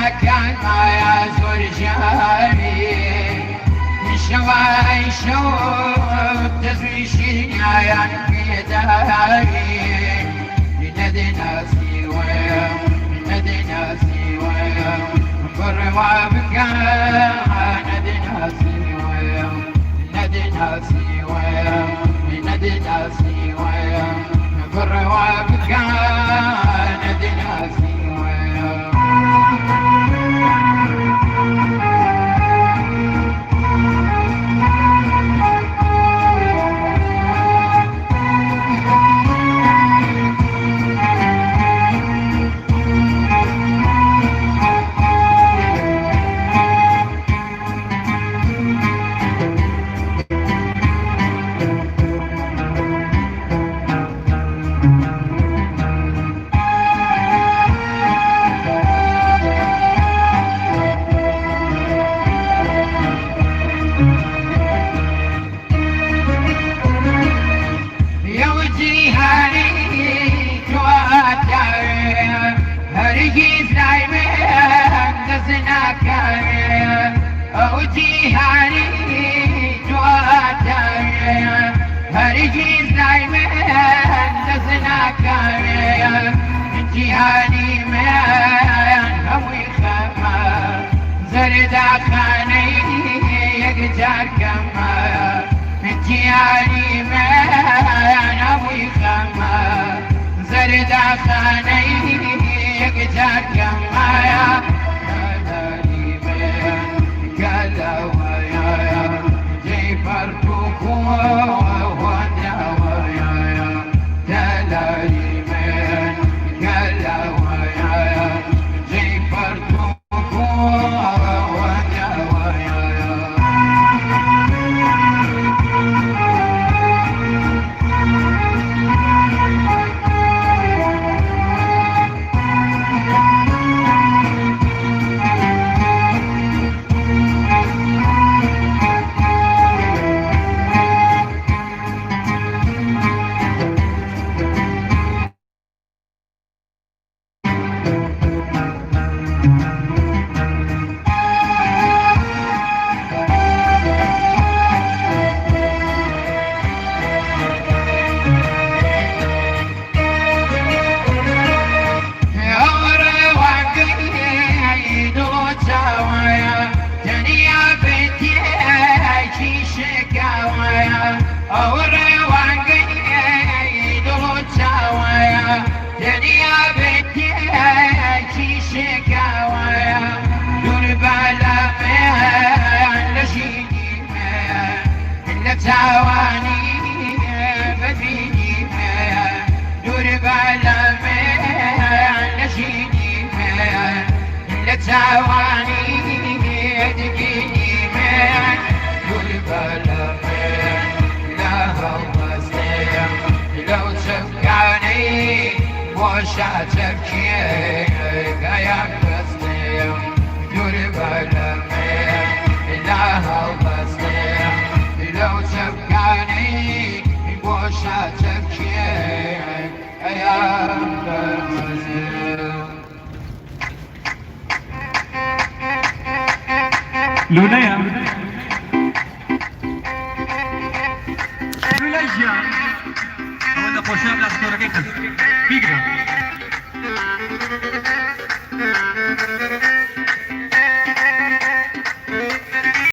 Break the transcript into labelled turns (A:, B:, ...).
A: كان ما يزور جاري شواي شوف تزويشي يا داري لنادي ناسي ويا نادي ناسي ويا بروا بكا نادي ناسي ويا نادي ناسي ويا نادي ناسي ويا بروا بكا نادي ناسي ويا هرجيز دايما نزنا كاريا أوجي هاري جواتاريا هرجيز دايما نزنا كاريا جهاني ما هوي خما زردا خاني يقدر كما جهاني ما هوي خما زردا خاني يقدر كمايا كالالي بين كالوايا جيبر كوكو ودوايا كالالي بين كالوايا جيبر كوكو ودوايا تعواني بديني ما دور بالا ما نشيني ما لا تعواني دقيني ما دور بالا ما لا هو سيم لو تبقاني وشا تبكي يا بستيم دور بالا ما لا هو سيم لو تبقاني بوشا تبكي يا
B: لوليا لوليا هذا قوشان لا توركيك بيجرا